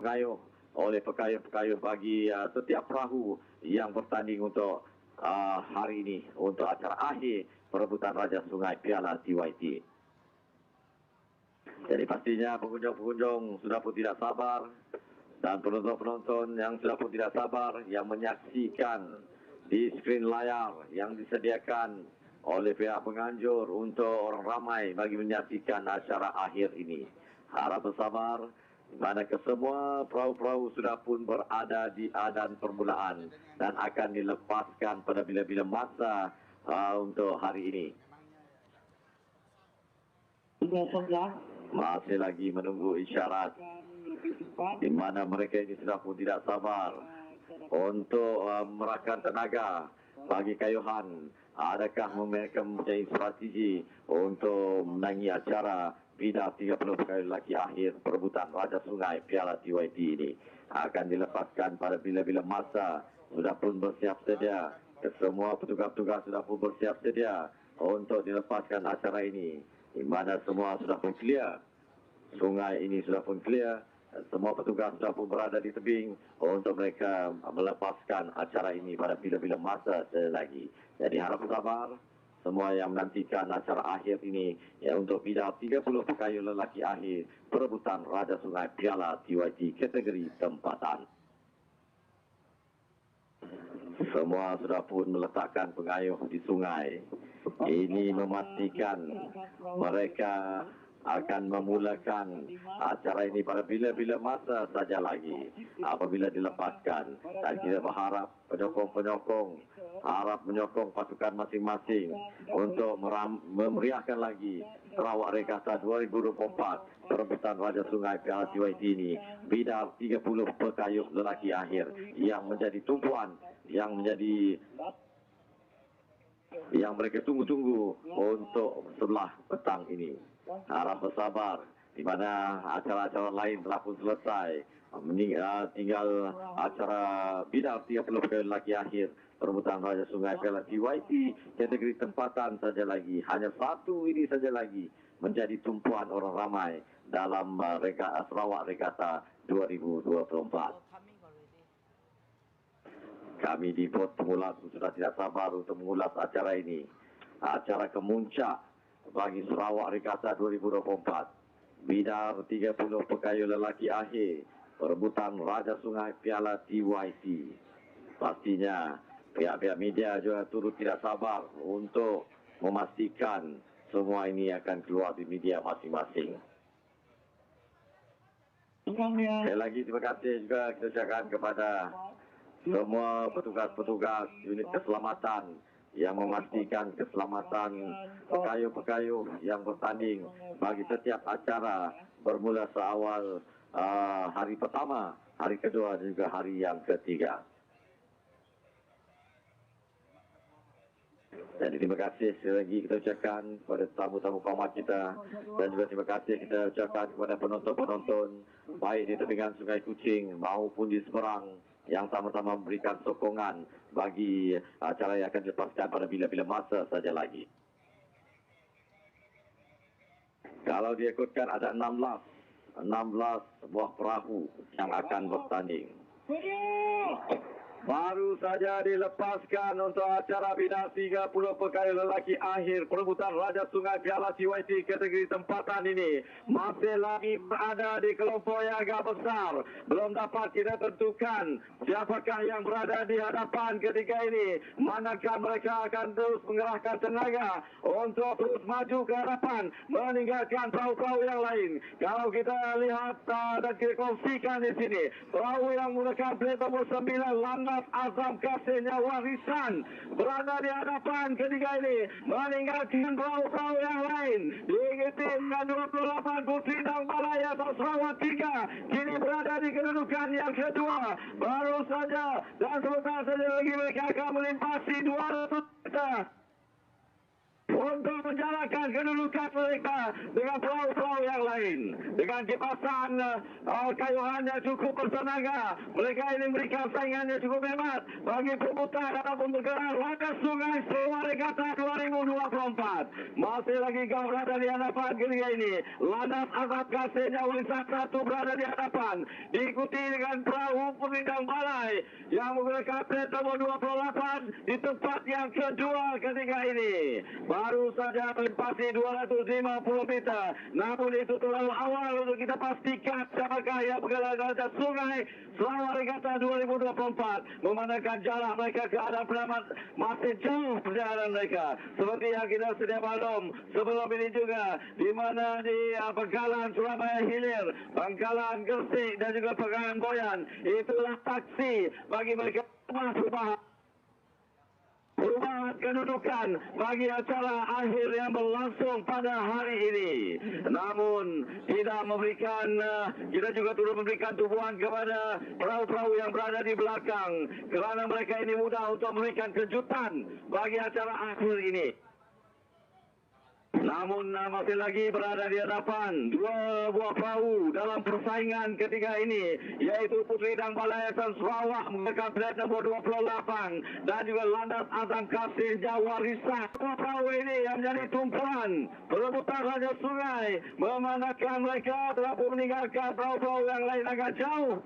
pengayuh oleh pekayuh-pekayuh bagi setiap perahu yang bertanding untuk hari ini untuk acara akhir perebutan Raja Sungai Piala TYT. Jadi pastinya pengunjung-pengunjung sudah pun tidak sabar dan penonton-penonton yang sudah pun tidak sabar yang menyaksikan di skrin layar yang disediakan oleh pihak penganjur untuk orang ramai bagi menyaksikan acara akhir ini. Harap bersabar, di mana kesemua perahu-perahu sudah pun berada di adan permulaan dan akan dilepaskan pada bila-bila masa untuk hari ini. Masih lagi menunggu isyarat di mana mereka ini sudah pun tidak sabar untuk merahkan tenaga bagi kayuhan. Adakah mereka mempunyai strategi untuk menangi acara bina 30 pekayuh lelaki akhir perebutan Raja Sungai Piala TYT ini akan dilepaskan pada bila-bila masa. Sudah pun bersiap sedia, semua petugas-petugas sudah pun bersiap sedia untuk dilepaskan acara ini, di mana semua sudah pun clear. Sungai ini sudah pun clear. Semua petugas sudah pun berada di tebing untuk mereka melepaskan acara ini pada bila-bila masa lagi. Jadi harap sabar semua yang menantikan acara akhir ini ya, untuk bina 30 pekayuh lelaki akhir perebutan Raja Sungai Piala TYT kategori tempatan. Semua sudah pun meletakkan pengayuh di sungai. Ini memastikan mereka akan memulakan acara ini pada bila-bila masa saja lagi apabila dilepaskan. Dan kita berharap penyokong-penyokong harap menyokong pasukan masing-masing untuk memeriahkan lagi Sarawak Regata 2024 perebutan Raja Sungai Piala TYT ini. Bina 30 pekayuh lelaki akhir yang menjadi tumpuan, yang mereka tunggu-tunggu untuk sebelah petang ini. Harap bersabar, di mana acara-acara lain telah pun selesai. Tinggal acara bina 30 pekayuh lelaki akhir perebutan Raja Sungai Piala TYT kategori tempatan saja lagi. Hanya satu ini saja lagi menjadi tumpuan orang ramai dalam Sarawak Regata 2024. Kami di Bot Pengulas sudah tidak sabar untuk mengulas acara ini. Acara kemuncak bagi Sarawak Regata 2024. Bina 30 pekayuh lelaki akhir perebutan Raja Sungai Piala TYT. Pastinya pihak-pihak media juga turut tidak sabar untuk memastikan semua ini akan keluar di media masing-masing. Sekali lagi terima kasih juga kita ucapkan kepada semua petugas-petugas unit keselamatan yang memastikan keselamatan pekayuh-pekayuh yang bertanding bagi setiap acara bermula seawal hari pertama, hari kedua dan juga hari yang ketiga. Jadi terima kasih sekali lagi kita ucapkan kepada tamu-tamu kehormat kita, dan juga terima kasih kita ucapkan kepada penonton-penonton baik di tebingan Sungai Kuching maupun di seberang yang sama-sama memberikan sokongan bagi acara yang akan dilepaskan pada bila-bila masa saja lagi. Kalau diikutkan ada 16 buah perahu yang akan bertanding. Baru saja dilepaskan untuk acara bina 30 pekayuh lelaki akhir perebutan Raja Sungai Piala TYT kategori tempatan ini. Masih lagi berada di kelompok yang agak besar. Belum dapat kita tentukan siapakah yang berada di hadapan ketika ini. Manakah mereka akan terus mengerahkan tenaga untuk terus maju ke hadapan meninggalkan perahu-perahu yang lain. Kalau kita lihat dan kita kongsikan di sini, perahu yang menggunakan plate nomor 9 Landas Azam Kasihnya Warisan berada di hadapan ketika ini meninggalkan perahu-perahu yang lain. Diikuti dengan 28 Putri Nang Malaya atau Sarawak 3 kini berada di kedudukan yang kedua. Baru saja dan sebentar saja lagi mereka akan melimpasi 200 meter. untuk menjalankan kedudukan mereka dengan perahu-perahu yang lain. Dengan kipasan kayuhan yang cukup bertenaga, mereka ini memberikan saingannya cukup hebat bagi pemutar ataupun bergerak landas sungai Sewa Regata 2024. Masih lagi kau berada di hadapan ketiga ini. Landas Azab Kasihnya Walisan 1 berada di hadapan, diikuti dengan perahu Penindang Balai yang menggunakan plat nomor 28 di tempat yang kedua ketiga ini. Baru saja melintasi 250 meter, namun itu terlalu awal untuk kita pastikan siapakah yang bergerak di atas sungai Sewa Regata 2024. Memandangkan jarak mereka ke arah penamat masih jauh perjalanan mereka. Seperti yang kita sedia maklum sebelum ini juga, di mana di Pangkalan Surabaya Hilir, Pangkalan Gresik dan juga Pangkalan Boyan, itulah taksi bagi mereka perubahan kedudukan bagi acara akhir yang berlangsung pada hari ini. Namun tidak memberikan, kita juga turut memberikan tumpuan kepada perahu-perahu yang berada di belakang, kerana mereka ini mudah untuk memberikan kejutan bagi acara akhir ini. Namun masih lagi berada di hadapan dua buah perahu dalam persaingan ketiga ini, yaitu Putri dan Balayasan Sarawak menggunakan plat nomor 28 dan juga Landas Azam Kasih Jawa Risah. Dua perahu ini yang menjadi tumpuan perebutan Raja Sungai, memandangkan mereka telah meninggalkan perahu-perahu yang lain agak jauh.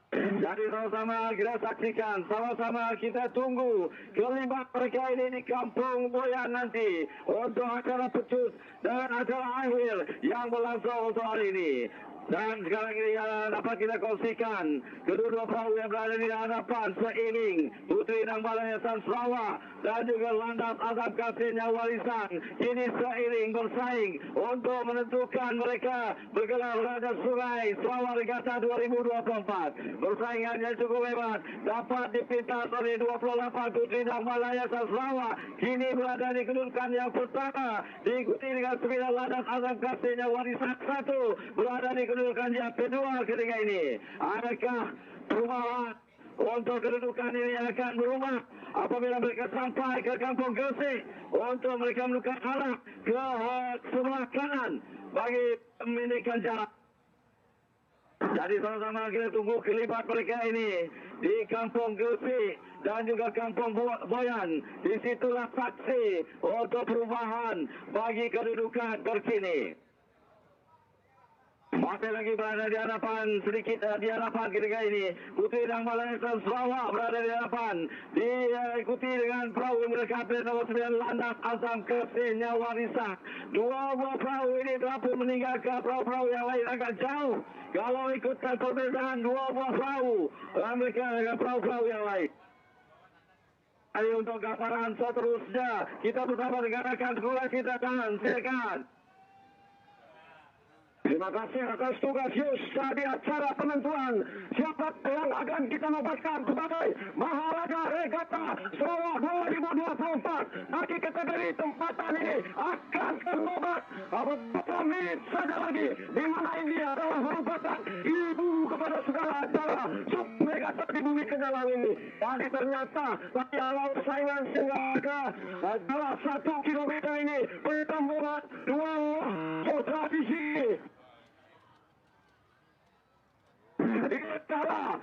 Jadi sama-sama kita saksikan, sama-sama kita tunggu kelima mereka ini di Kampung Boyan nanti untuk acara pecus dan acara akhir yang berlangsung untuk hari ini. Dan sekarang ini dapat kita kongsikan kedua-dua perahu yang berada di hadapan seiring Putri dan Balayasan Sarawak dan juga Landas Azam Kasihnya Walisan kini seiring bersaing untuk menentukan mereka bergelar Raja Sungai Sewa Regata 2024. Persaingannya cukup hebat, dapat dipintas oleh 28 Putri dan Balayasan Sarawak kini berada di kedudukan yang pertama, diikuti dengan 9 Landas Azam Kasihnya Walisan 1 berada di kedudukan yang kedua ketika ini. Adakah perubahan untuk kedudukan ini akan berubah apabila mereka sampai ke Kampung Gresik untuk mereka menukar arah ke sebelah kanan bagi memindahkan jarak. Jadi sama-sama kita tunggu kelibat mereka ini di Kampung Gresik dan juga Kampung Boyan. Disitulah saksi untuk perubahan bagi kedudukan terkini. Masih lagi berada di hadapan, sedikit di hadapan ketika ini Putri dan Balayasan Sarawak berada di hadapan, diikuti dengan perahu yang mereka nomor 9 Landas Azam Kasihnya Walisan. Dua buah perahu ini telah pun meninggalkan perahu-perahu yang lain agak jauh. Kalau ikutkan perbezaan dua buah perahu mereka dengan perahu-perahu yang lain. Jadi untuk gambaran seterusnya kita bersama dengan rekan sekolah kita, dan silakan. Terima kasih atas tugas Yus di acara penentuan siapa yang akan kita nobatkan sebagai Maharaja Regata Sarawak 2024. Nanti kategori tempatan ini akan ternobat beberapa menit saja lagi, di mana ini adalah merupakan ibu kepada segala acara Regata di bumi Kenyalang ini. Dan ternyata dalam saingan sehingga dalam 1 kilometer ini pertemuan dua tradisi. Cara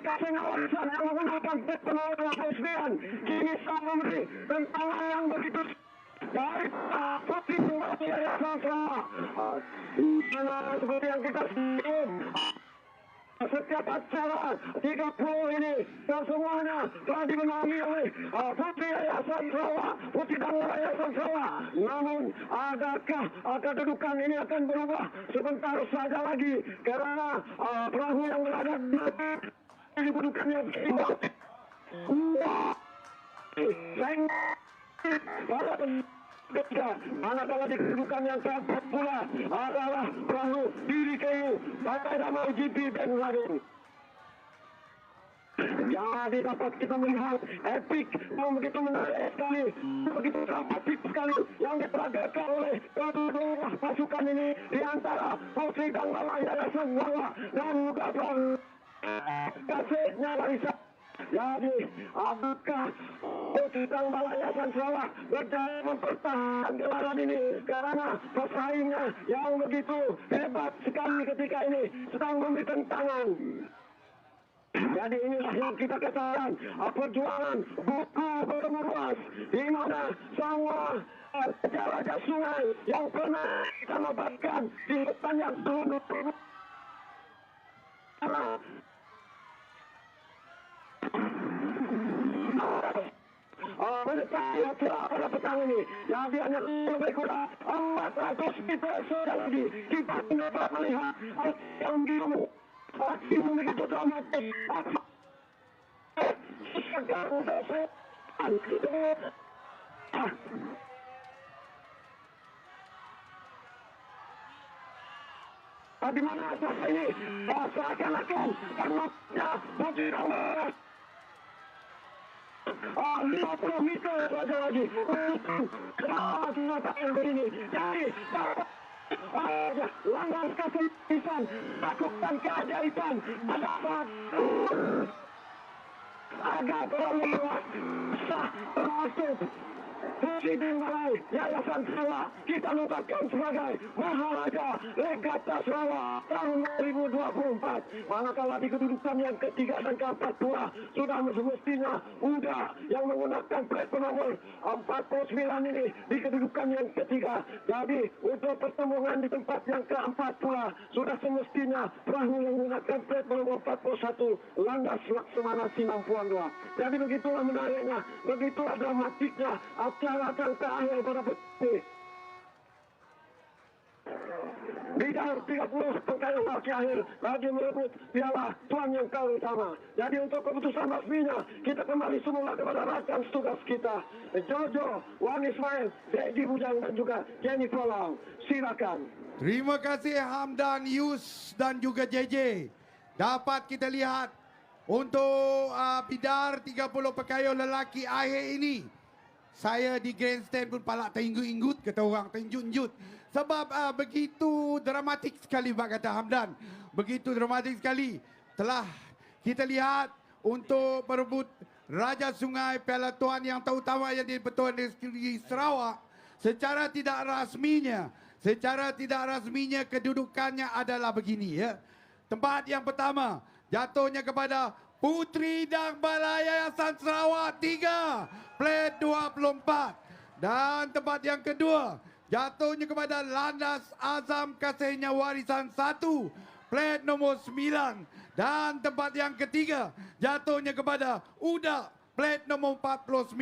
Kasihnya Walisan yang menggunakan plat nomor 29 kini sang memberi tentangan yang begitu dari Putri Balayasan Sarawak. Seperti yang kita sebut, setiap acara 30 ini dan semuanya telah dimenangi oleh Putri Balayasan Sarawak, Putri dan Balayasan Sarawak. Namun adakah kedudukan ini akan berubah sebentar saja lagi, kerana perahu yang berada di kedudukan yang seimbang. Manakala di kedudukan yang keempat pula adalah perahu Diri Kayu pakai nama GP dan lain. Jadi dapat kita melihat epic yang begitu menarik sekali, begitu dramatik sekali yang diperagakan oleh kedua pasukan ini di antara Putri dan Balayasan Sarawak dan juga perahu Kasihnya Walisan. Jadi, apakah Putridang Balaya Sansrawa berdaya mempertahankan gelaran ini karena pesaingnya yang begitu hebat sekali ketika ini sedang memberikan tangan. Jadi inilah yang kita katakan perjuangan buku bertemu ruas di mana semua raja sungai yang pernah kita nobatkan di sepanjang seluruh pada petang ini yang hanya lebih kurang 400 meter sudah lagi kita dapat melihat yang biru aksi begitu dramatis di mana atas ini seakan-akan karena Putridang 50 meter saja lagi. Kenapa tidak tahu begini? Jadi, langkah kesempatan, lakukan keajaiban. Ada agak terlalu luas. Sah termasuk Putridang Balai Yayasan Sarawak kita letakkan sebagai Maharaja Legata Sarawak tahun 2024. Manakala di kedudukan yang ketiga dan keempat pula sudah semestinya Uda yang menggunakan plat nomor 49 ini di kedudukan yang ketiga. Jadi untuk pertemuan di tempat yang keempat pula sudah semestinya perahu yang menggunakan plat nomor 41 Landas Laksamana Sinampuan 2. Jadi begitulah menariknya, begitulah dramatiknya acara terakhir pada putih. Bidang 30 pengkayaan laki akhir lagi merebut piala tuan yang kali utama. Jadi untuk keputusan resminya kita kembali semula kepada rakan tugas kita Jojo, Wan Ismail, Dedi Bujang dan juga Jenny Polau. Silakan. Terima kasih Hamdan, Yus dan juga JJ. Dapat kita lihat untuk bidar 30 pekayaan lelaki akhir ini. Saya di grandstand pun palak terenggut-enggut kata orang, terenggut-enggut. Sebab begitu dramatik sekali Pak kata Hamdan. Begitu dramatik sekali. Telah kita lihat untuk berebut Raja Sungai Piala Tuan yang terutama yang di-Pertuan Negeri Sarawak. Secara tidak rasminya kedudukannya adalah begini ya. Tempat yang pertama jatuhnya kepada Putridang Balai Yayasan Sarawak 3, plat 24. Dan tempat yang kedua jatuhnya kepada Landas Azam Kasihnya Warisan 1, plat nomor 9. Dan tempat yang ketiga jatuhnya kepada Uda, plat nomor 49.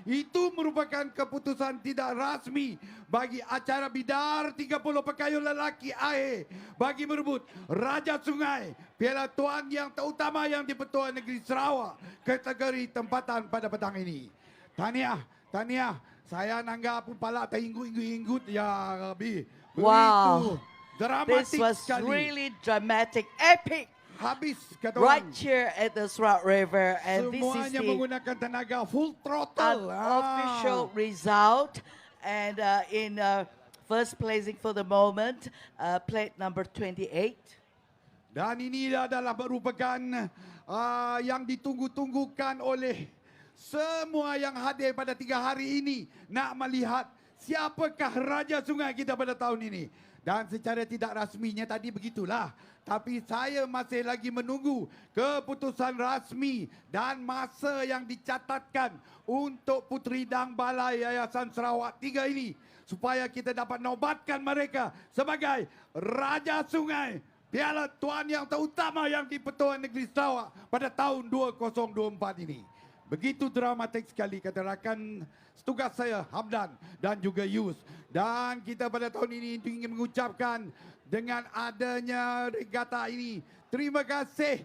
Itu merupakan keputusan tidak rasmi bagi acara bidar 30 pekayaan lelaki akhir bagi merebut Raja Sungai Piala Tuan yang terutama yang di-Pertuan Negeri Sarawak kategori tempatan pada petang ini. Tahniah. Saya nanggap pun palak terenggut-enggut ya Rabbi. Wow. Dramatik This was sekali. really dramatic, epic. Habis kata Right orang. here at the Sarawak River, and this is Semuanya the menggunakan tenaga full throttle. unofficial result. And in first placing for the moment, plate number 28. Dan ini adalah merupakan yang ditunggu-tunggukan oleh semua yang hadir pada 3 hari ini. Nak melihat siapakah Raja Sungai kita pada tahun ini. Dan secara tidak rasminya tadi begitulah. Tapi saya masih lagi menunggu keputusan rasmi dan masa yang dicatatkan untuk Putridang Balai Yayasan Sarawak 3 ini. Supaya kita dapat nobatkan mereka sebagai Raja Sungai Piala Tuan yang terutama yang di-Pertuan Negeri Sarawak pada tahun 2024 ini. Begitu dramatik sekali kata rakan tugas saya Hamdan dan juga Yus. Dan kita pada tahun ini ingin mengucapkan dengan adanya regata ini. Terima kasih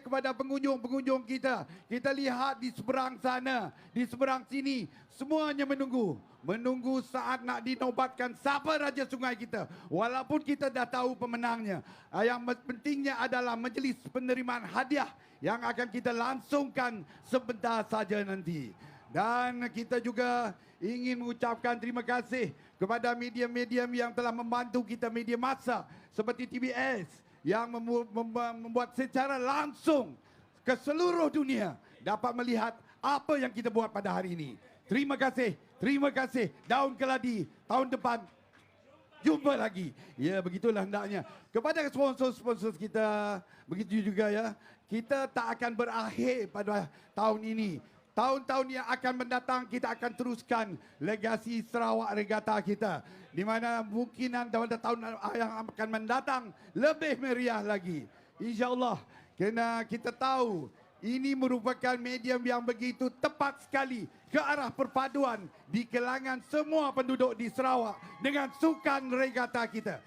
kepada pengunjung-pengunjung kita. Kita lihat di seberang sana, di seberang sini. Semuanya menunggu saat nak dinobatkan siapa Raja Sungai kita. Walaupun kita dah tahu pemenangnya. Yang pentingnya adalah majlis penerimaan hadiah yang akan kita langsungkan sebentar saja nanti. Dan kita juga ingin mengucapkan terima kasih kepada media-media yang telah membantu kita, media massa seperti TBS yang membuat secara langsung ke seluruh dunia dapat melihat apa yang kita buat pada hari ini. Terima kasih. Terima kasih. Daun Keladi tahun depan jumpa lagi. Ya, begitulah hendaknya. Kepada sponsor-sponsor kita, begitu juga ya. Kita tak akan berakhir pada tahun ini. Tahun-tahun yang akan mendatang kita akan teruskan legasi Sarawak Regatta kita. Di mana mungkinan pada tahun yang akan mendatang lebih meriah lagi. InsyaAllah. Kerana kita tahu ini merupakan medium yang begitu tepat sekali ke arah perpaduan di kalangan semua penduduk di Sarawak dengan sukan regatta kita.